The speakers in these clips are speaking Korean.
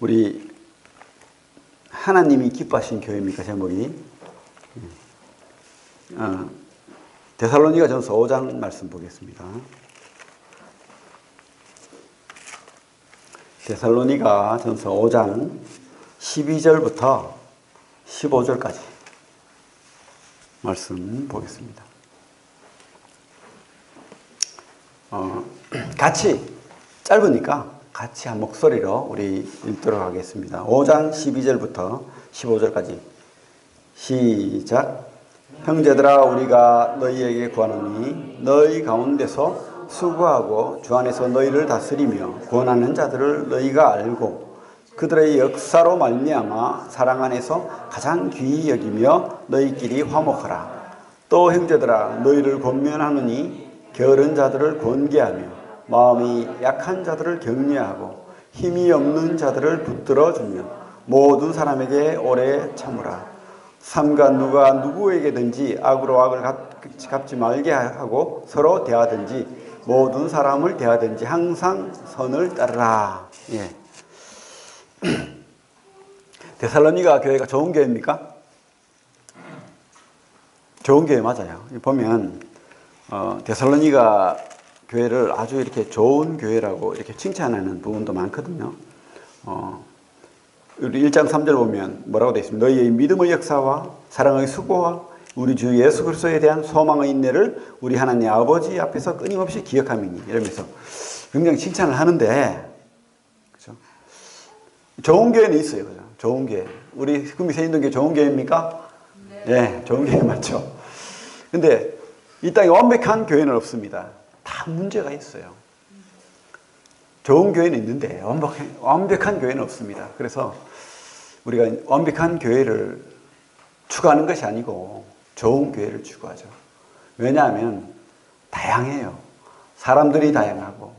우리 하나님이 기뻐하신 교회입니까? 제목이 데살로니가전서 5장 말씀 보겠습니다. 데살로니가전서 5장 12절부터 15절까지 말씀 보겠습니다. 같이 짧으니까 같이 한 목소리로 우리 읽도록 하겠습니다. 5장 12절부터 15절까지 시작. 형제들아, 우리가 너희에게 구하노니 너희 가운데서 수고하고 주 안에서 너희를 다스리며 구원하는 자들을 너희가 알고 그들의 역사로 말미암아 사랑 안에서 가장 귀히 여기며 너희끼리 화목하라. 또 형제들아, 너희를 권면하노니 게으른 자들을 권계하며 마음이 약한 자들을 격려하고 힘이 없는 자들을 붙들어주며 모든 사람에게 오래 참으라. 삼가 누가 누구에게든지 악으로 악을 갚지 말게 하고 서로 대하든지 모든 사람을 대하든지 항상 선을 따르라. 예. 데살로니가 교회가 좋은 교회입니까? 좋은 교회 맞아요. 보면 데살로니가 교회를 아주 이렇게 좋은 교회라고 이렇게 칭찬하는 부분도 많거든요. 우리 1장 3절 보면 뭐라고 되어 있습니까? 너희의 믿음의 역사와 사랑의 수고와 우리 주 예수 그리스도에 대한 소망의 인내를 우리 하나님 아버지 앞에서 끊임없이 기억함이니, 이러면서 굉장히 칭찬을 하는데, 그렇죠? 좋은 교회는 있어요, 그죠? 좋은 교회. 우리 구미 세인동교회 좋은 교회입니까? 네, 좋은 교회 맞죠? 근데 이 땅에 완벽한 교회는 없습니다. 다 문제가 있어요. 좋은 교회는 있는데 완벽한 교회는 없습니다. 그래서 우리가 완벽한 교회를 추구하는 것이 아니고 좋은 교회를 추구하죠. 왜냐하면 다양해요. 사람들이 다양하고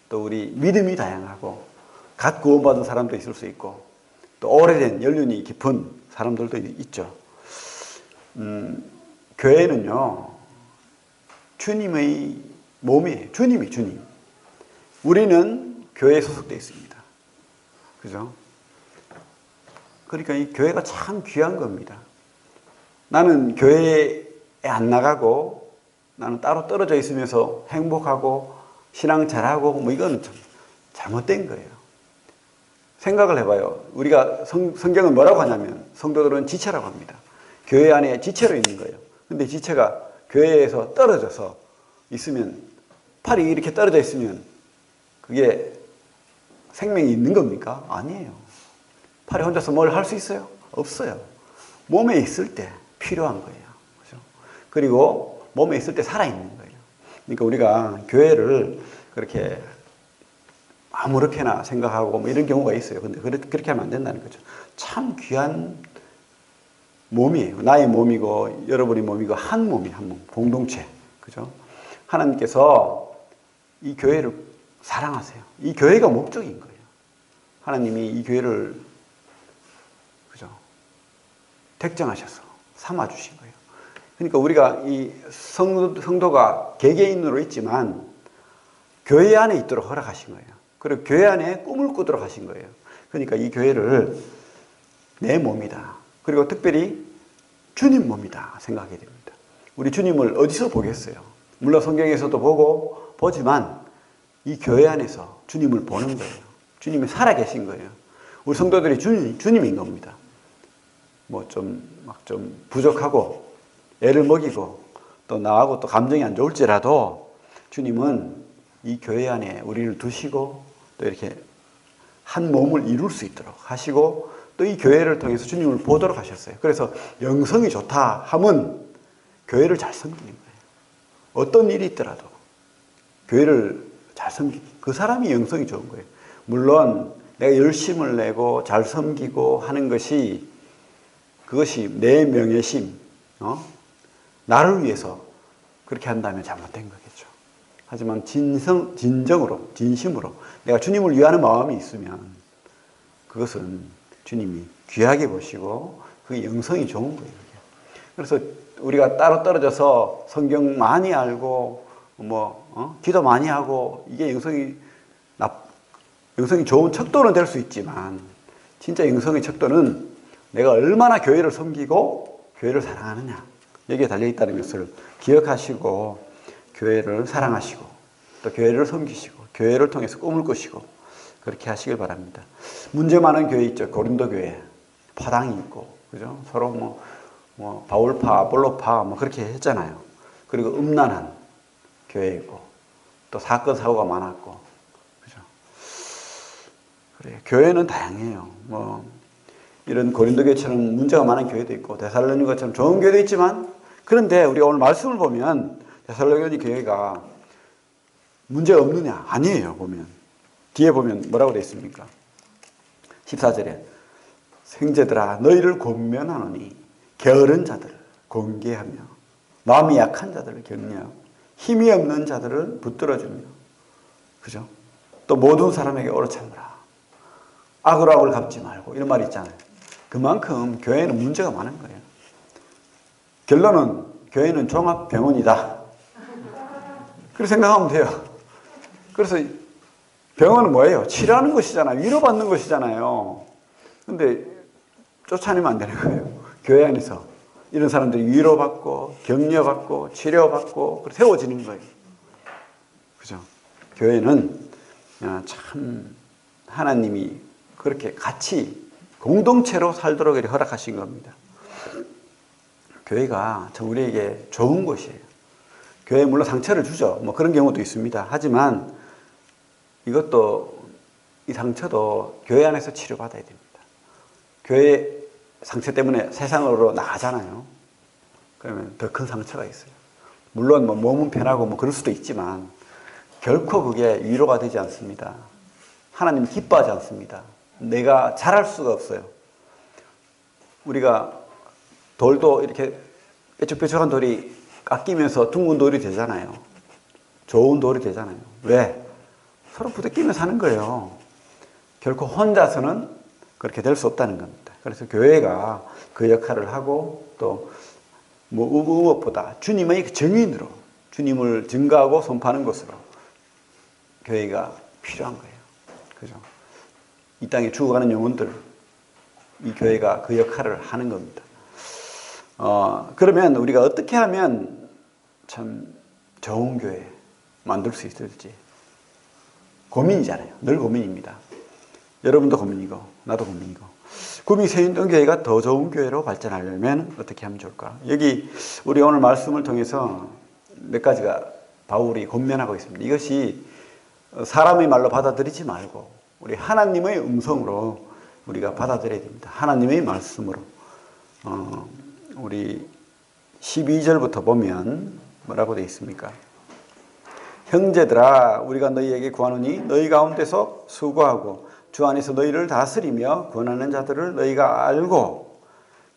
또 우리 믿음이 다양하고 갓 구원받은 사람도 있을 수 있고 또 오래된 연륜이 깊은 사람들도 있죠. 교회는요, 주님의 몸이에요. 주님이 주님. 우리는 교회에 소속되어 있습니다. 그죠? 그러니까 이 교회가 참 귀한 겁니다. 나는 교회에 안 나가고 나는 따로 떨어져 있으면서 행복하고 신앙 잘하고 뭐 이거는 참 잘못된 거예요. 생각을 해봐요. 우리가 성경은 뭐라고 하냐면 성도들은 지체라고 합니다. 교회 안에 지체로 있는 거예요. 근데 지체가 교회에서 떨어져서 있으면, 팔이 이렇게 떨어져 있으면 그게 생명이 있는 겁니까? 아니에요. 팔이 혼자서 뭘 할 수 있어요? 없어요. 몸에 있을 때 필요한 거예요. 그렇죠? 그리고 몸에 있을 때 살아있는 거예요. 그러니까 우리가 교회를 그렇게 아무렇게나 생각하고 뭐 이런 경우가 있어요. 근데 그렇게 하면 안 된다는 거죠. 참 귀한 몸이에요. 나의 몸이고 여러분의 몸이고 한 몸이 한 몸, 공동체. 그죠? 하나님께서 이 교회를 사랑하세요. 이 교회가 목적인 거예요. 하나님이 이 교회를, 그죠? 택정하셔서 삼아주신 거예요. 그러니까 우리가 이 성도가 개개인으로 있지만 교회 안에 있도록 허락하신 거예요. 그리고 교회 안에 꿈을 꾸도록 하신 거예요. 그러니까 이 교회를 내 몸이다. 그리고 특별히 주님 몸이다 생각하게 됩니다. 우리 주님을 어디서 보겠어요? 물론 성경에서도 보지만 이 교회 안에서 주님을 보는 거예요. 주님이 살아계신 거예요. 우리 성도들이 주님인 겁니다. 뭐 좀 부족하고 애를 먹이고 또 나하고 또 감정이 안 좋을지라도 주님은 이 교회 안에 우리를 두시고 또 이렇게 한 몸을 이룰 수 있도록 하시고 또 이 교회를 통해서 주님을 보도록 하셨어요. 그래서 영성이 좋다 하면 교회를 잘 섬기는 거예요. 어떤 일이 있더라도 교회를 잘 섬기고 그 사람이 영성이 좋은 거예요. 물론 내가 열심을 내고 잘 섬기고 하는 것이 그것이 내 명예심, 나를 위해서 그렇게 한다면 잘못된 거겠죠. 하지만 진정으로 진심으로 내가 주님을 위하는 마음이 있으면 그것은 주님이 귀하게 보시고 그게 영성이 좋은 거예요. 그래서 우리가 따로 떨어져서 성경 많이 알고 기도 많이 하고 이게 영성이 좋은 척도는 될 수 있지만 진짜 영성의 척도는 내가 얼마나 교회를 섬기고 교회를 사랑하느냐, 여기에 달려있다는 것을 기억하시고 교회를 사랑하시고 또 교회를 섬기시고 교회를 통해서 꿈을 꾸시고 그렇게 하시길 바랍니다. 문제 많은 교회 있죠. 고린도 교회. 파당이 있고, 그죠? 서로 바울파, 아볼로파 그렇게 했잖아요. 그리고 음란한 교회이고 또 사건, 사고가 많았고, 그죠? 그래, 교회는 다양해요. 이런 고린도 교회처럼 문제가 많은 교회도 있고, 데살로니가처럼 좋은 교회도 있지만, 그런데 우리가 오늘 말씀을 보면, 데살로니 교회가 문제가 없느냐? 아니에요, 보면. 뒤에 보면 뭐라고 되어 있습니까? 14절에, 형제들아, 너희를 권면하노니, 게으른 자들을 공개하며, 마음이 약한 자들을 격려하고, 힘이 없는 자들을 붙들어주며, 그죠? 또 모든 사람에게 오래 참으라. 악으로 악을 갚지 말고, 이런 말이 있잖아요. 그만큼 교회는 문제가 많은 거예요. 결론은 교회는 종합병원이다. 그렇게 생각하면 돼요. 그래서 병원은 뭐예요? 치료하는 것이잖아요. 위로받는 것이잖아요. 근데 쫓아내면 안 되는 거예요. 교회 안에서 이런 사람들이 위로받고 격려받고 치료받고 세워지는 거예요. 그죠? 교회는 참 하나님이 그렇게 같이 공동체로 살도록 이렇게 허락하신 겁니다. 교회가 참 우리에게 좋은 곳이에요. 교회 물론 상처를 주죠. 그런 경우도 있습니다. 하지만 이것도, 이 상처도 교회 안에서 치료받아야 됩니다. 교회 상처 때문에 세상으로 나가잖아요. 그러면 더 큰 상처가 있어요. 물론 몸은 편하고 그럴 수도 있지만 결코 그게 위로가 되지 않습니다. 하나님 기뻐하지 않습니다. 내가 잘할 수가 없어요. 우리가 돌도 이렇게 뾰족뾰족한 돌이 깎이면서 둥근 돌이 되잖아요. 좋은 돌이 되잖아요. 왜? 서로 부대끼면서 사는 거예요. 결코 혼자서는 그렇게 될 수 없다는 겁니다. 그래서 교회가 그 역할을 하고 또 무엇보다 주님의 증인으로 주님을 증거하고 선포하는 것으로 교회가 필요한 거예요. 그죠? 이 땅에 죽어가는 영혼들, 이 교회가 그 역할을 하는 겁니다. 그러면 우리가 어떻게 하면 참 좋은 교회 만들 수 있을지 고민이잖아요. 늘 고민입니다. 여러분도 고민이고 나도 고민이고, 구미세인동교회가 더 좋은 교회로 발전하려면 어떻게 하면 좋을까? 여기 우리 오늘 말씀을 통해서 몇 가지가 바울이 권면하고 있습니다. 이것이 사람의 말로 받아들이지 말고 우리 하나님의 음성으로 우리가 받아들여야 됩니다. 하나님의 말씀으로. 우리 12절부터 보면 뭐라고 되어 있습니까? 형제들아, 우리가 너희에게 구하노니 너희 가운데서 수고하고 주 안에서 너희를 다스리며 권하는 자들을 너희가 알고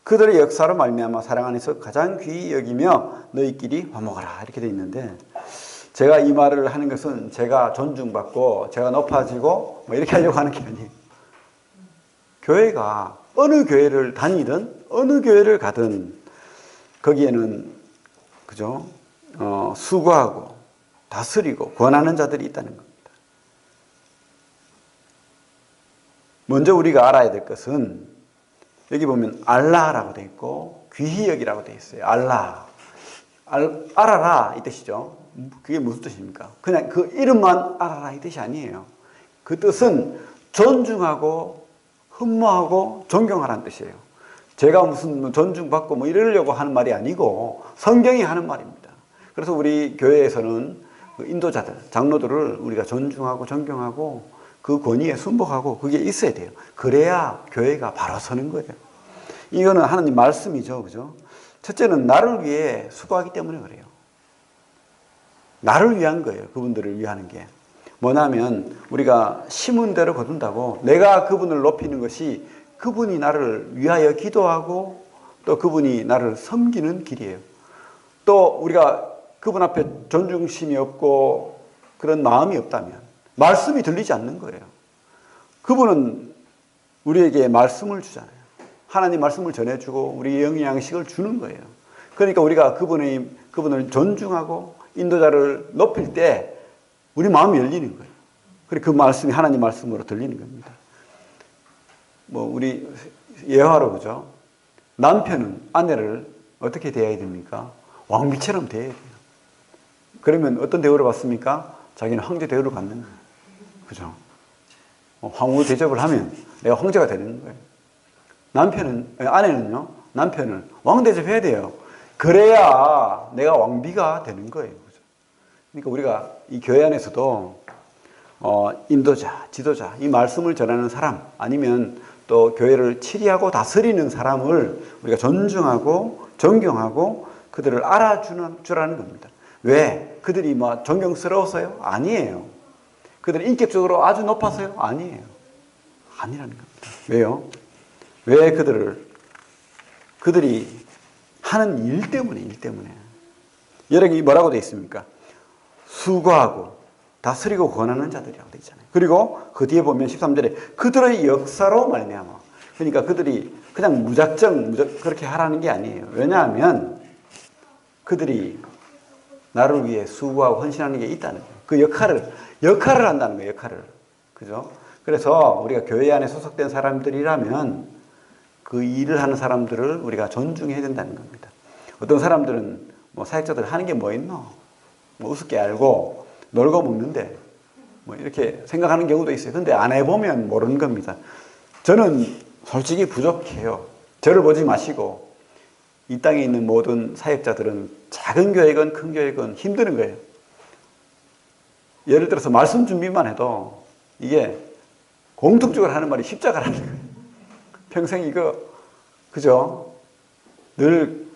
그들의 역사로 말미암아 사랑 안에서 가장 귀히 여기며 너희끼리 화목하라, 이렇게 되어 있는데, 제가 이 말을 하는 것은 제가 존중받고 제가 높아지고 이렇게 하려고 하는 게 아니에요. 교회가 어느 교회를 다니든 어느 교회를 가든 거기에는, 그죠? 수고하고 다스리고 권하는 자들이 있다는 겁니다. 먼저 우리가 알아야 될 것은, 여기 보면 알라라고 되어 있고 귀히 여기라고 되어 있어요. 알라, 알아라 이 뜻이죠. 그게 무슨 뜻입니까? 그냥 그 이름만 알아라 이 뜻이 아니에요. 그 뜻은 존중하고 흠모하고 존경하라는 뜻이에요. 제가 무슨 존중받고 이러려고 하는 말이 아니고 성경이 하는 말입니다. 그래서 우리 교회에서는 인도자들, 장로들을 우리가 존중하고 존경하고 그 권위에 순복하고 그게 있어야 돼요. 그래야 교회가 바로 서는 거예요. 이거는 하나님 말씀이죠. 그죠? 첫째는 나를 위해 수고하기 때문에 그래요. 나를 위한 거예요. 그분들을 위하는 게. 뭐냐면 우리가 심은 대로 거둔다고, 내가 그분을 높이는 것이 그분이 나를 위하여 기도하고 또 그분이 나를 섬기는 길이에요. 또 우리가 그분 앞에 존중심이 없고 그런 마음이 없다면 말씀이 들리지 않는 거예요. 그분은 우리에게 말씀을 주잖아요. 하나님 말씀을 전해주고 우리 영의 양식을 주는 거예요. 그러니까 우리가 그분을 존중하고 인도자를 높일 때 우리 마음이 열리는 거예요. 그리고 그 말씀이 하나님 말씀으로 들리는 겁니다. 뭐 우리 예화로 그죠? 남편은 아내를 어떻게 대해야 됩니까? 왕비처럼 대해야 돼요. 그러면 어떤 대우를 받습니까? 자기는 황제 대우를 받는 거예요. 그죠? 황후 대접을 하면 내가 황제가 되는 거예요. 아내는요, 남편을 왕 대접해야 돼요. 그래야 내가 왕비가 되는 거예요. 그죠? 그러니까 우리가 이 교회 안에서도 인도자, 지도자, 이 말씀을 전하는 사람, 아니면 또 교회를 치리하고 다스리는 사람을 우리가 존중하고 존경하고 그들을 알아주라는 겁니다. 왜? 그들이 뭐 존경스러워서요? 아니에요. 그들이 인격적으로 아주 높아서요? 아니에요. 아니라는 겁니다. 왜요? 왜 그들이 하는 일 때문에. 여러분이 뭐라고 되어 있습니까? 수고하고 다스리고 권하는 자들이라고 되어 있잖아요. 그리고 그 뒤에 보면 13절에 그들의 역사로 말미암아. 그러니까 그들이 그냥 무작정 그렇게 하라는 게 아니에요. 왜냐하면 그들이 나를 위해 수고하고 헌신하는 게 있다는 거예요. 그 역할을 한다는 거예요. 역할을. 그죠? 그래서 우리가 교회 안에 소속된 사람들이라면 그 일을 하는 사람들을 우리가 존중해야 된다는 겁니다. 어떤 사람들은 뭐 사역자들 하는 게 뭐 있노? 뭐 우습게 알고 놀고 먹는데 뭐 이렇게 생각하는 경우도 있어요. 근데 안 해보면 모르는 겁니다. 저는 솔직히 부족해요. 저를 보지 마시고 이 땅에 있는 모든 사역자들은 작은 교회건 큰 교회건 힘드는 거예요. 예를 들어서 말씀 준비만 해도 이게 공통적으로 하는 말이 십자가라는 거예요. 평생 이거 그죠? 늘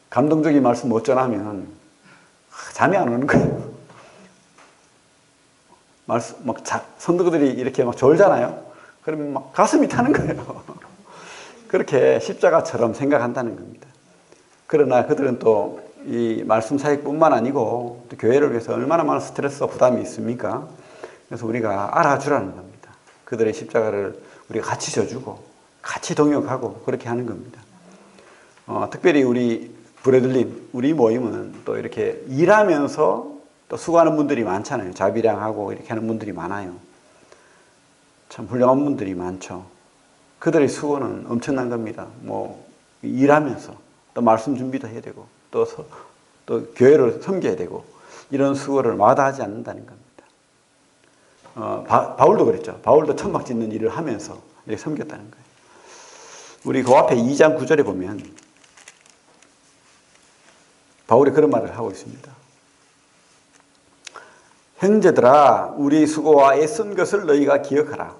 감동적인 말씀 못 전하면 잠이 안 오는 거예요. 선도들이 이렇게 막 졸잖아요. 그러면 막 가슴이 타는 거예요. 그렇게 십자가처럼 생각한다는 겁니다. 그러나 그들은 또 이 말씀 사역뿐만 아니고 또 교회를 위해서 얼마나 많은 스트레스와 부담이 있습니까? 그래서 우리가 알아주라는 겁니다. 그들의 십자가를 우리가 같이 져주고 같이 동역하고 그렇게 하는 겁니다. 특별히 우리 브레들린, 우리 모임은 또 이렇게 일하면서 또 수고하는 분들이 많잖아요. 자비량하고 이렇게 하는 분들이 많아요. 참 훌륭한 분들이 많죠. 그들의 수고는 엄청난 겁니다. 뭐 일하면서 또 말씀 준비도 해야 되고 또 교회를 섬겨야 되고 이런 수고를 마다하지 않는다는 겁니다. 바울도 그랬죠. 바울도 천막 짓는 일을 하면서 이렇게 섬겼다는 거예요. 우리 그 앞에 2장 9절에 보면 바울이 그런 말을 하고 있습니다. 형제들아 우리 수고와 애쓴 것을 너희가 기억하라.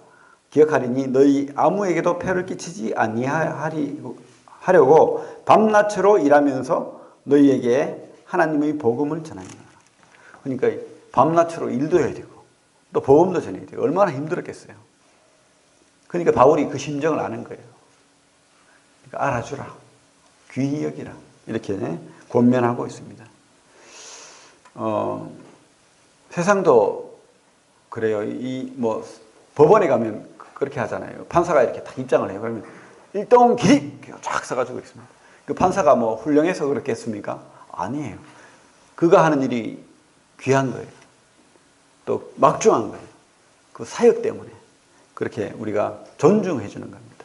기억하리니 너희 아무에게도 폐를 끼치지 아니하려고 밤낮으로 일하면서 너희에게 하나님의 복음을 전합니다. 그러니까 밤낮으로 일도 해야 되고 또 복음도 전해야 되고 얼마나 힘들었겠어요. 그러니까 바울이 그 심정을 아는 거예요. 그러니까 알아주라. 귀히 여기라. 이렇게 권면하고 있습니다. 세상도 그래요. 뭐 법원에 가면 그렇게 하잖아요. 판사가 이렇게 딱 입장을 해요. 그러면 일동 기립 쫙 써가지고 있습니다. 그 판사가 뭐 훌륭해서 그렇겠습니까? 아니에요. 그가 하는 일이 귀한 거예요. 또 막중한 거예요. 그 사역 때문에 그렇게 우리가 존중해 주는 겁니다.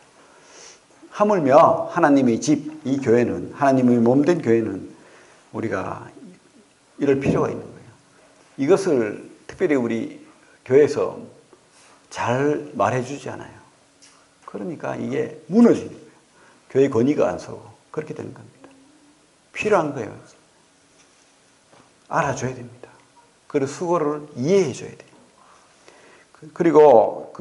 하물며 하나님의 집, 이 교회는 하나님의 몸된 교회는 우리가 이럴 필요가 있는 거예요. 이것을 특별히 우리 교회에서 잘 말해주지 않아요. 그러니까 이게 무너지는 거예요. 교회 권위가 안 서고 그렇게 되는 겁니다. 필요한 거예요. 알아줘야 됩니다. 그리고 수고를 이해해 줘야 돼요. 그리고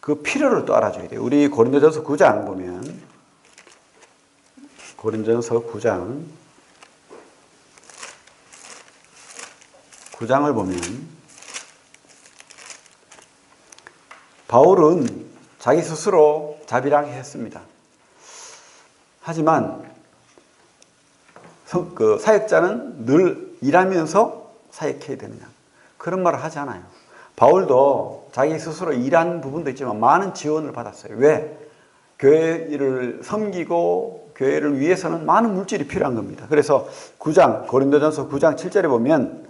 그 필요를 또 알아줘야 돼요. 우리 고린도전서 9장 보면 고린도전서 9장을 보면 바울은 자기 스스로 자비랑 했습니다. 하지만 그 사역자는 늘 일하면서 사역해야 되느냐 그런 말을 하지 않아요. 바울도 자기 스스로 일한 부분도 있지만 많은 지원을 받았어요. 왜? 교회를 섬기고 교회를 위해서는 많은 물질이 필요한 겁니다. 그래서 고린도전서 9장 7절에 보면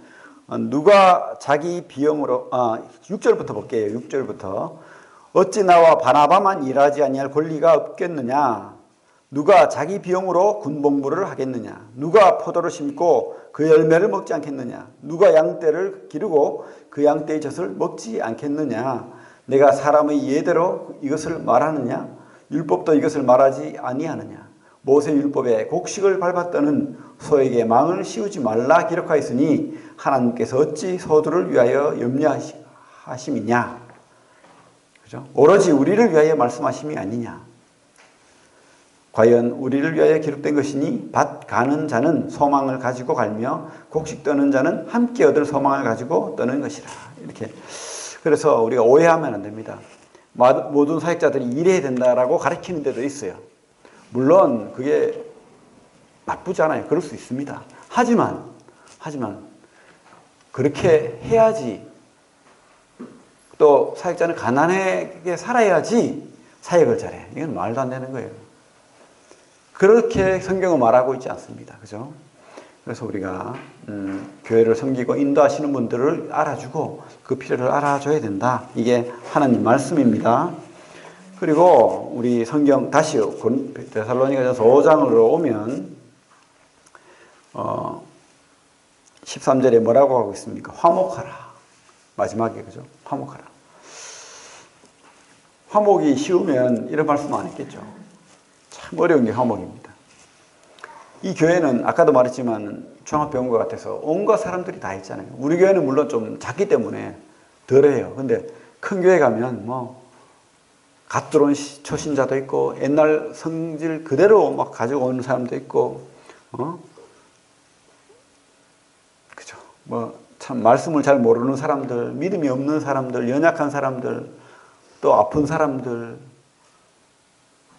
누가 자기 비용으로 6절부터 볼게요. 6절부터 어찌 나와 바나바만 일하지 아니할 권리가 없겠느냐? 누가 자기 비용으로 군복무를 하겠느냐? 누가 포도를 심고 그 열매를 먹지 않겠느냐? 누가 양떼를 기르고 그 양떼의 젖을 먹지 않겠느냐? 내가 사람의 예대로 이것을 말하느냐? 율법도 이것을 말하지 아니하느냐? 모세 율법에 곡식을 밟았더는 소에게 망을 씌우지 말라 기록하였으니 하나님께서 어찌 소들을 위하여 염려하심이냐? 그죠? 오로지 우리를 위하여 말씀하심이 아니냐? 과연 우리를 위하여 기록된 것이니 밭 가는 자는 소망을 가지고 갈며 곡식 떠는 자는 함께 얻을 소망을 가지고 떠는 것이라. 이렇게. 그래서 우리가 오해하면 안 됩니다. 모든 사역자들이 일해야 된다라고 가르치는 데도 있어요. 물론 그게 나쁘지 않아요. 그럴 수 있습니다. 하지만 그렇게 해야지, 또 사역자는 가난하게 살아야지 사역을 잘해. 이건 말도 안 되는 거예요. 그렇게 성경은 말하고 있지 않습니다. 그죠? 그래서 우리가 교회를 섬기고 인도하시는 분들을 알아주고 그 필요를 알아줘야 된다. 이게 하나님 말씀입니다. 그리고 우리 성경 다시 데살로니가전서 5장으로 오면 13절에 뭐라고 하고 있습니까? 화목하라. 마지막에, 그죠? 화목하라. 화목이 쉬우면 이런 말씀 안 했겠죠. 참 어려운 게 화목입니다. 이 교회는 아까도 말했지만 종합병원과 같아서 온갖 사람들이 다 있잖아요. 우리 교회는 물론 좀 작기 때문에 덜해요. 근데 큰 교회 가면 갓 들어온 초신자도 있고 옛날 성질 그대로 막 가지고 오는 사람도 있고, 그죠? 참 말씀을 잘 모르는 사람들, 믿음이 없는 사람들, 연약한 사람들, 또 아픈 사람들,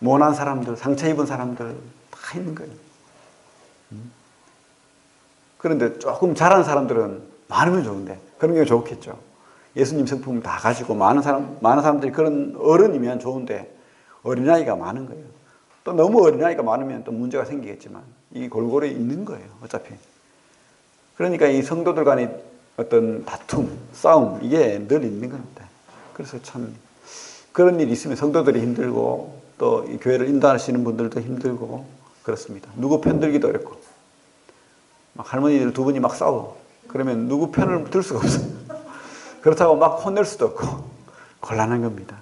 모난 사람들, 상처 입은 사람들 다 있는 거예요. 그런데 조금 잘하는 사람들은 많으면 좋은데, 그런 게 좋겠죠. 예수님 성품 다 가지고 많은 사람들이 그런 어른이면 좋은데 어린아이가 많은 거예요. 또 너무 어린아이가 많으면 또 문제가 생기겠지만 이 골고루 있는 거예요. 어차피. 그러니까 이 성도들 간의 어떤 다툼, 싸움, 이게 늘 있는 겁니다. 그래서 참 그런 일이 있으면 성도들이 힘들고 또 이 교회를 인도하시는 분들도 힘들고 그렇습니다. 누구 편 들기도 어렵고 막 할머니들 두 분이 막 싸워. 그러면 누구 편을 들 수가 없어요. 그렇다고 막 혼낼 수도 없고 곤란한 겁니다.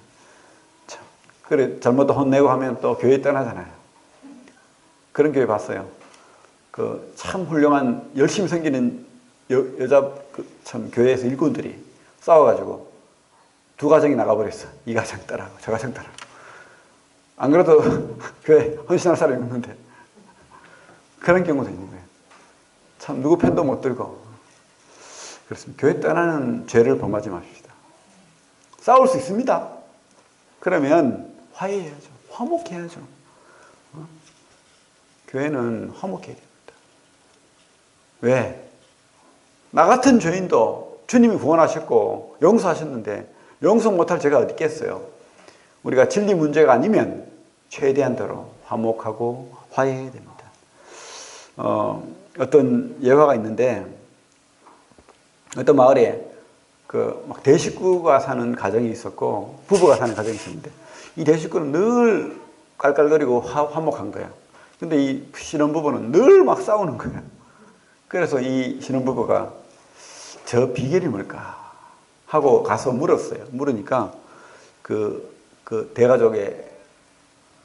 참. 그래 잘못 혼내고 하면 또 교회 떠나잖아요. 그런 교회 봤어요. 그 참 훌륭한 열심히 섬기는 여자 참 교회에서 일꾼들이 싸워가지고 두 가정이 나가버렸어. 이 가정 따라고 저 가정 따라고. 안 그래도 교회 헌신할 사람이 없는데 그런 경우도 있는 거예요. 참 누구 편도 못 들고. 그렇습니다. 교회 떠나는 죄를 범하지 맙시다. 싸울 수 있습니다. 그러면 화해해야죠. 화목해야죠. 교회는 화목해야 됩니다. 왜? 나 같은 죄인도 주님이 구원하셨고 용서하셨는데 용서 못할 죄가 어디 있겠어요. 우리가 진리 문제가 아니면 최대한대로 화목하고 화해해야 됩니다. 어떤 예화가 있는데 어떤 마을에 막 대식구가 사는 가정이 있었고 부부가 사는 가정이 있었는데 이 대식구는 늘 깔깔거리고 화목한 거야. 근데 이 신혼부부는 늘 막 싸우는 거야. 그래서 이 신혼부부가 저 비결이 뭘까 하고 가서 물었어요. 물으니까 그 대가족의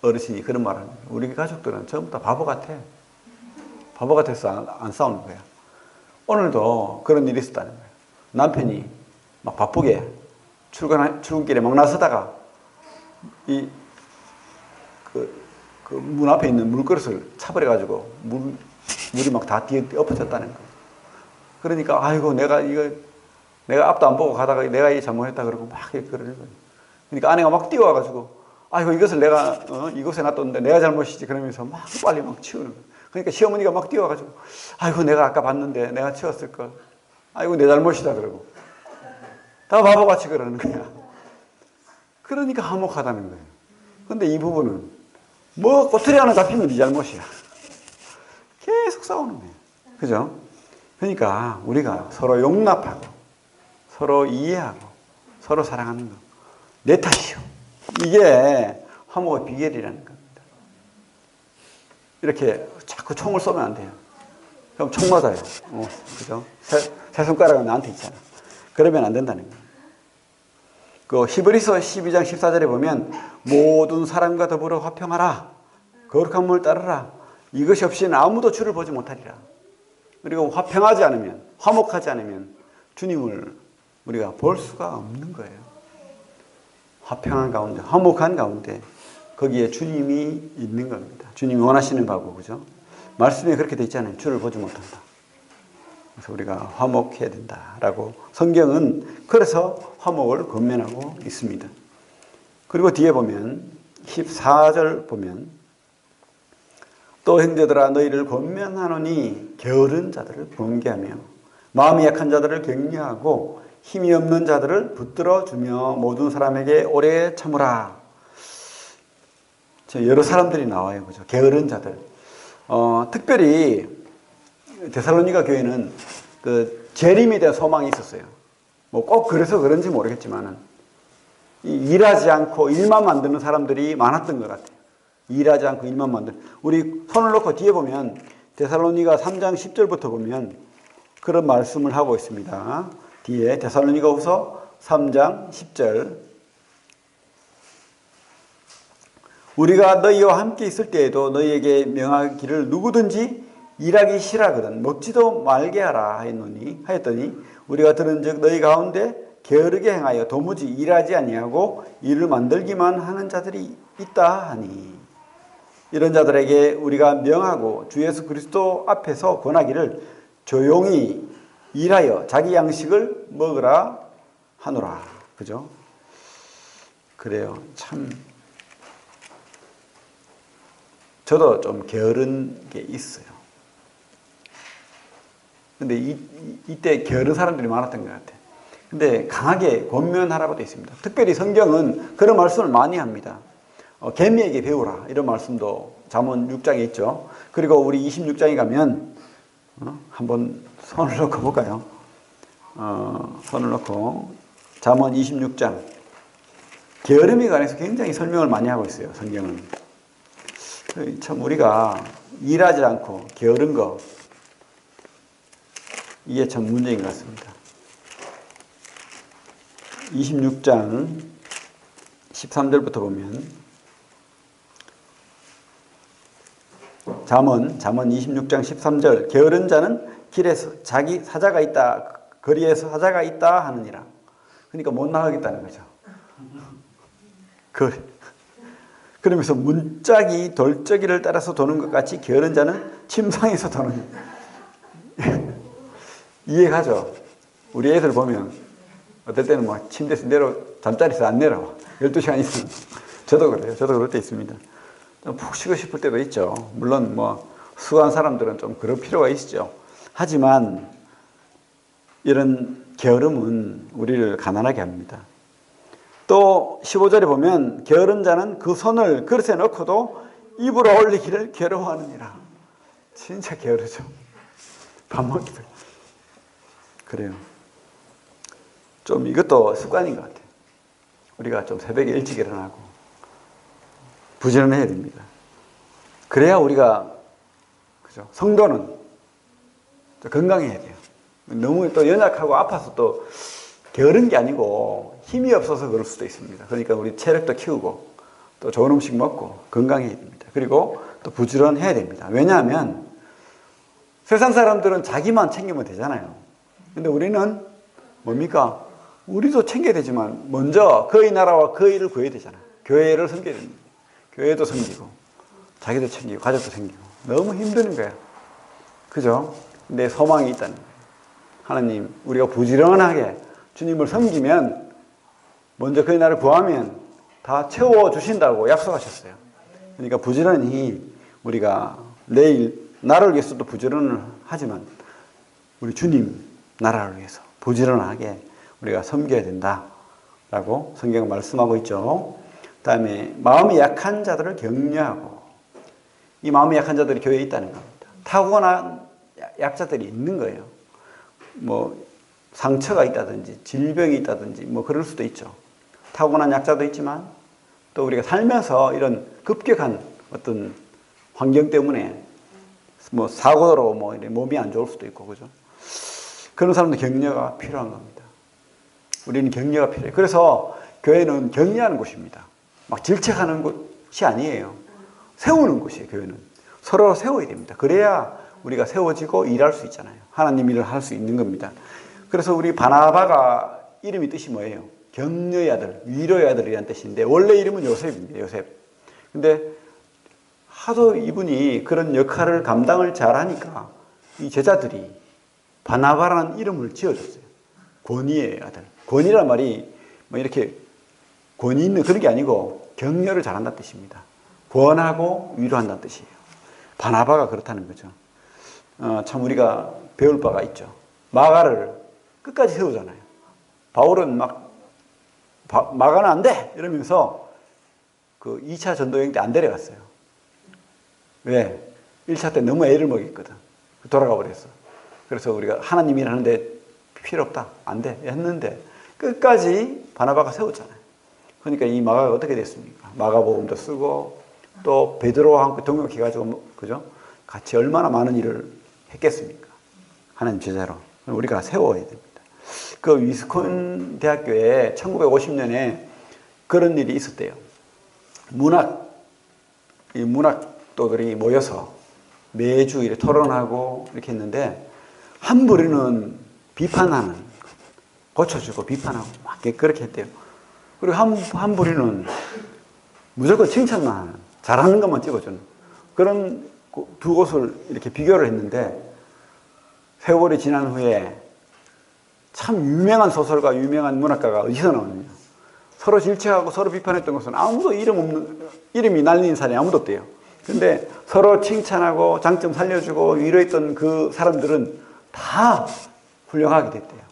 어르신이 그런 말을 합니다. 우리 가족들은 전부 다 바보 같아. 바보 같아서 안 싸우는 거야. 오늘도 그런 일이 있었다는 거예요. 남편이 막 바쁘게 출근길에 막 나서다가 그 문 앞에 있는 물그릇을 차버려가지고 물이 막 다 뒤에 엎어졌다는 거예요. 그러니까 아이고 내가 앞도 안 보고 가다가 내가 이 잘못했다 그러고 막 이렇게 그러는 거예요. 그러니까 아내가 막 뛰어와가지고 아이고 이것을 내가 이곳에 놔뒀는데 내가 잘못이지 그러면서 막 빨리 막 치우는 거예요. 그러니까 시어머니가 막 뛰어와가지고 아이고 내가 아까 봤는데 내가 치웠을걸. 아이고 내 잘못이다 그러고 다 바보같이 그러는 거야. 그러니까 화목하다는 거예요. 근데 이 부부는 꼬투리 하나 잡히면 네 잘못이야. 계속 싸우는 거예요. 그죠? 그러니까 우리가 서로 용납하고 서로 이해하고 서로 사랑하는 거 내 탓이요. 이게 화목의 비결이라는 겁니다. 이렇게 자꾸 총을 쏘면 안 돼요. 그럼 총 맞아요. 그죠? 세 손가락은 나한테 있잖아. 그러면 안 된다는 거예요. 그 히브리서 12장 14절에 보면 모든 사람과 더불어 화평하라. 거룩한 몸을 따르라. 이것이 없이는 아무도 주를 보지 못하리라. 그리고 화평하지 않으면, 화목하지 않으면 주님을 우리가 볼 수가 없는 거예요. 화평한 가운데, 화목한 가운데 거기에 주님이 있는 겁니다. 주님이 원하시는 바고, 그죠? 말씀에 그렇게 돼 있잖아요. 주를 보지 못한다. 그래서 우리가 화목해야 된다라고 성경은 그래서 화목을 권면하고 있습니다. 그리고 뒤에 보면 14절 보면 또 형제들아 너희를 권면하노니 게으른 자들을 번개하며 마음이 약한 자들을 격려하고 힘이 없는 자들을 붙들어 주며 모든 사람에게 오래 참으라. 여러 사람들이 나와요. 그죠? 게으른 자들. 특별히 데살로니가 교회는 그 재림에 대한 소망이 있었어요. 뭐 꼭 그래서 그런지 모르겠지만은 일하지 않고 일만 만드는 사람들이 많았던 것 같아요. 일하지 않고 일만 만드는. 우리 손을 놓고 뒤에 보면 데살로니가 3장 10절부터 보면 그런 말씀을 하고 있습니다. 뒤에 데살로니가후서 3장 10절. 우리가 너희와 함께 있을 때에도 너희에게 명하기를 누구든지 일하기 싫어하거든 먹지도 말게 하라 하였더니 우리가 들은즉 너희 가운데 게으르게 행하여 도무지 일하지 아니하고 일을 만들기만 하는 자들이 있다 하니 이런 자들에게 우리가 명하고 주 예수 그리스도 앞에서 권하기를 조용히 일하여 자기 양식을 먹으라 하노라. 그죠? 그래요. 참 저도 좀 게으른 게 있어요. 근데 이때 게으른 사람들이 많았던 것 같아요. 근데 강하게 권면하라고 되어 있습니다. 특별히 성경은 그런 말씀을 많이 합니다. 개미에게 배우라 이런 말씀도 잠언 6장에 있죠. 그리고 우리 26장에 가면 한번 손을 놓고 볼까요? 손을 놓고 잠언 26장 게으름에 관해서 굉장히 설명을 많이 하고 있어요. 성경은. 참 우리가 일하지 않고 게으른 거 이게 참 문제인 것 같습니다. 26장 13절부터 보면 잠언 26장 13절 게으른 자는 길에서 자기 사자가 있다 거리에서 사자가 있다 하느니라. 그러니까 못 나가겠다는 거죠. 그러면서 문짝이 돌적이를 따라서 도는 것 같이 게으른 자는 침상에서 도는 이해가죠? 우리 애들 보면 어떨 때는 막 침대에서 잠자리에서 안 내려와. 12시간 있으면. 저도 그래요. 저도 그럴 때 있습니다. 좀 푹 쉬고 싶을 때도 있죠. 물론 뭐 수고한 사람들은 좀 그럴 필요가 있죠. 하지만 이런 게으름은 우리를 가난하게 합니다. 또 15절에 보면 게으른 자는 그 손을 그릇에 넣고도 입으로 올리기를 괴로워하느니라. 진짜 게으르죠. 밥 먹기도. 그래요. 좀 이것도 습관인 것 같아요. 우리가 좀 새벽에 일찍 일어나고 부지런해야 됩니다. 그래야 우리가 그죠? 성도는 건강해야 돼요. 너무 또 연약하고 아파서 또 게으른 게 아니고 힘이 없어서 그럴 수도 있습니다. 그러니까 우리 체력도 키우고 또 좋은 음식 먹고 건강해야 됩니다. 그리고 또 부지런해야 됩니다. 왜냐하면 세상 사람들은 자기만 챙기면 되잖아요. 근데 우리는 뭡니까? 우리도 챙겨야 되지만 먼저 그의 나라와 그의 일을 구해야 되잖아요. 교회를 섬겨야 됩니다. 교회도 섬기고 자기도 챙기고 가족도 챙기고 너무 힘드는 거예요. 그죠? 내 소망이 있다는 거예요. 하나님 우리가 부지런하게 주님을 섬기면 먼저 그의 나라를 구하면 다 채워주신다고 약속하셨어요. 그러니까 부지런히 우리가 내일 나를 위해서도 부지런을 하지만 우리 주님 나라를 위해서 부지런하게 우리가 섬겨야 된다라고 성경은 말씀하고 있죠. 다음에 마음이 약한 자들을 격려하고 이 마음이 약한 자들이 교회에 있다는 겁니다. 타고난 약자들이 있는 거예요. 뭐 상처가 있다든지 질병이 있다든지 뭐 그럴 수도 있죠. 타고난 약자도 있지만 또 우리가 살면서 이런 급격한 어떤 환경 때문에 뭐 사고로 뭐 몸이 안 좋을 수도 있고, 그죠? 그런 사람들 격려가 필요한 겁니다. 우리는 격려가 필요해요. 그래서 교회는 격려하는 곳입니다. 막 질책하는 곳이 아니에요. 세우는 곳이에요, 교회는. 서로 세워야 됩니다. 그래야 우리가 세워지고 일할 수 있잖아요. 하나님 일을 할 수 있는 겁니다. 그래서 우리 바나바가 이름이 뜻이 뭐예요? 격려의 아들, 위로의 아들이라는 뜻인데, 원래 이름은 요셉입니다. 요셉. 근데 하도 이분이 그런 역할을 감당을 잘하니까 이 제자들이 바나바라는 이름을 지어줬어요. 권위의 아들. 권위란 말이 뭐 이렇게 권위 있는 그런 게 아니고 격려를 잘한다는 뜻입니다. 권하고 위로한다는 뜻이에요. 바나바가 그렇다는 거죠. 참 우리가 배울 바가 있죠. 마가를 끝까지 세우잖아요. 바울은 마가는 안 돼! 이러면서 그 2차 전도여행 때 안 데려갔어요. 왜? 1차 때 너무 애를 먹였거든. 돌아가 버렸어. 그래서 우리가 하나님 일하는데 필요 없다. 안 돼. 했는데 끝까지 바나바가 세웠잖아요. 그러니까 이 마가가 어떻게 됐습니까? 마가복음도 쓰고 또 베드로와 함께 동역해가지고, 그죠? 같이 얼마나 많은 일을 했겠습니까? 하나님 제자로. 우리가 세워야 됩니다. 그 위스콘 대학교에 1950년에 그런 일이 있었대요. 문학도들이 모여서 매주 이렇게 토론하고 이렇게 했는데, 한 부류는 비판하는, 고쳐주고 비판하고 막 그렇게 했대요. 그리고 한 부류는 무조건 칭찬만 하는, 잘하는 것만 찍어주는 그런 두 곳을 이렇게 비교를 했는데, 세월이 지난 후에 참 유명한 소설가, 유명한 문학가가 어디서 나오느냐. 서로 질책하고 서로 비판했던 것은 아무도 이름이 날린 사람이 아무도 없대요. 근데 서로 칭찬하고 장점 살려주고 위로했던 그 사람들은 다 훌륭하게 됐대요.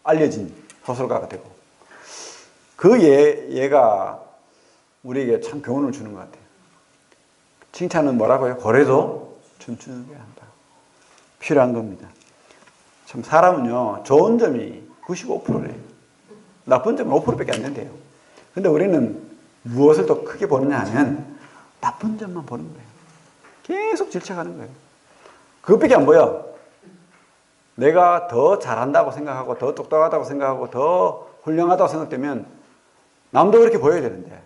알려진 소설가가 되고. 그 예가 우리에게 참 교훈을 주는 것 같아요. 칭찬은 뭐라고요? 고래도 춤추게 한다. 필요한 겁니다. 참 사람은요, 좋은 점이 95%래요. 나쁜 점은 5%밖에 안 된대요. 근데 우리는 무엇을 더 크게 보느냐 하면 나쁜 점만 보는 거예요. 계속 질책하는 거예요. 그것밖에 안 보여. 내가 더 잘한다고 생각하고 더 똑똑하다고 생각하고 더 훌륭하다고 생각되면 남도 그렇게 보여야 되는데,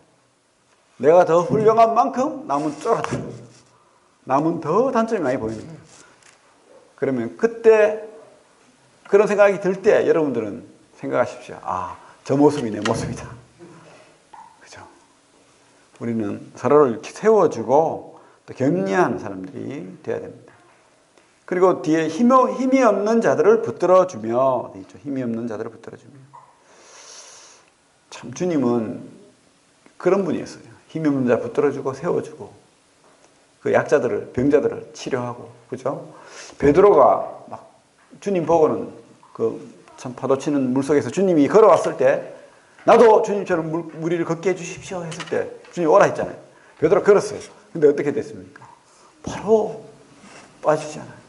내가 더 훌륭한 만큼 남은 쫄아다. 남은 더 단점이 많이 보이는 거예요. 그러면 그때 그런 생각이 들 때 여러분들은 생각하십시오. 아, 저 모습이 내 모습이다. 그죠? 우리는 서로를 세워주고 또 격려하는 사람들이 되어야 됩니다. 그리고 뒤에 힘이 없는 자들을 붙들어주며, 힘이 없는 자들을 붙들어주며. 참 주님은 그런 분이었어요. 힘이 없는 자 붙들어주고 세워주고, 그 약자들을, 병자들을 치료하고, 그죠? 베드로가 막 주님 보고는 그 참 파도 치는 물속에서 주님이 걸어왔을 때, 나도 주님처럼 무리를 걷게 해주십시오 했을 때 주님 오라 했잖아요. 베드로가 걸었어요. 근데 어떻게 됐습니까? 바로 빠지잖아요.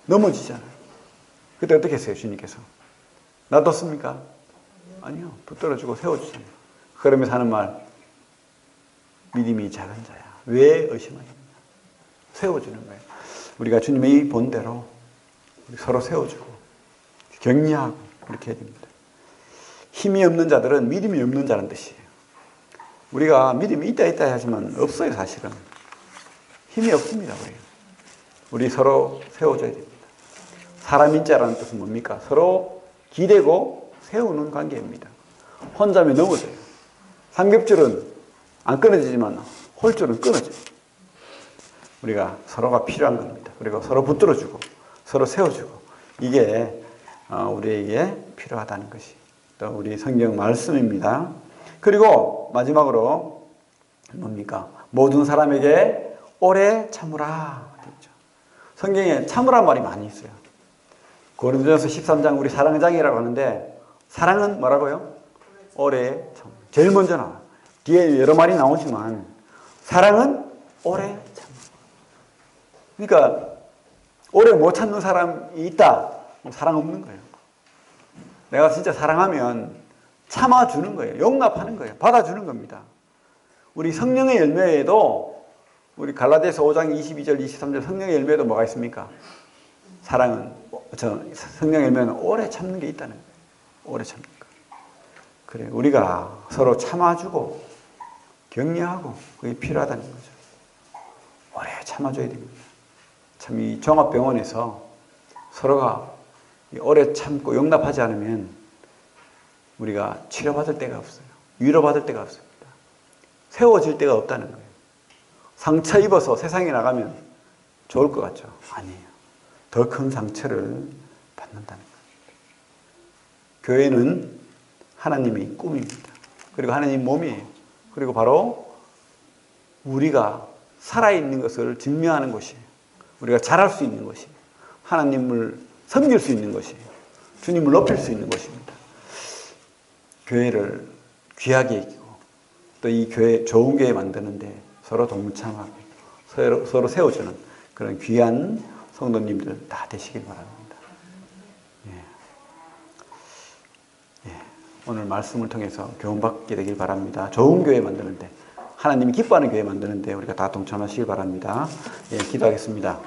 넘어지잖아요. 그때 어떻게 했어요, 주님께서? 놔뒀습니까? 아니요. 붙들어주고 세워주잖아요. 그러면서 하는 말, 믿음이 작은 자야, 왜 의심하느냐. 세워주는 거예요. 우리가 주님의 본대로 서로 세워주고 격려하고 이렇게 해야 됩니다. 힘이 없는 자들은 믿음이 없는 자라는 뜻이에요. 우리가 믿음이 있다 하지만 없어요, 사실은. 힘이 없습니다, 우리 서로 세워줘야 됩니다. 사람인 자라는 뜻은 뭡니까? 서로 기대고 세우는 관계입니다. 혼자면 넘어져요. 삼겹줄은 안 끊어지지만 홀줄은 끊어져요. 우리가 서로가 필요한 겁니다. 그리고 서로 붙들어주고 서로 세워주고, 이게 우리에게 필요하다는 것이 또 우리 성경 말씀입니다. 그리고 마지막으로 뭡니까? 모든 사람에게 오래 참으라. 성경에 참으란 말이 많이 있어요. 고린도전서 13장 우리 사랑장이라고 하는데, 사랑은 뭐라고요? 오래 참. 제일 먼저 나와. 뒤에 여러 말이 나오지만 사랑은 오래 참. 그러니까 오래 못 참는 사람이 있다. 사랑 없는 거예요. 내가 진짜 사랑하면 참아주는 거예요. 용납하는 거예요. 받아주는 겁니다. 우리 성령의 열매에도 우리 갈라디아서 5장 22절 23절 성령의 열매에도 뭐가 있습니까? 사랑은 성령의 열매는 오래 참는 게 있다는 거예요. 오래 참는 거. 그래 우리가 서로 참아주고 격려하고 그게 필요하다는 거죠. 오래 참아줘야 됩니다. 참 이 종합병원에서 서로가 오래 참고 용납하지 않으면 우리가 치료받을 데가 없어요. 위로받을 데가 없습니다. 세워질 데가 없다는 거예요. 상처 입어서 세상에 나가면 좋을 것 같죠? 아니에요. 더 큰 상처를 받는다는 거예요. 교회는 하나님의 꿈입니다. 그리고 하나님 몸이에요. 그리고 바로 우리가 살아있는 것을 증명하는 곳이에요. 우리가 잘할 수 있는 것이에요. 하나님을 섬길 수 있는 것이에요. 주님을 높일 수 있는 것입니다. 교회를 귀하게 여기고 또 이 교회, 좋은 교회 만드는데 서로 동참하고 서로 세워주는 그런 귀한 성도님들 다 되시길 바랍니다. 오늘 말씀을 통해서 교훈받게 되길 바랍니다. 좋은 교회 만드는데 하나님이 기뻐하는 교회 만드는데 우리가 다 동참하시길 바랍니다. 기도하겠습니다.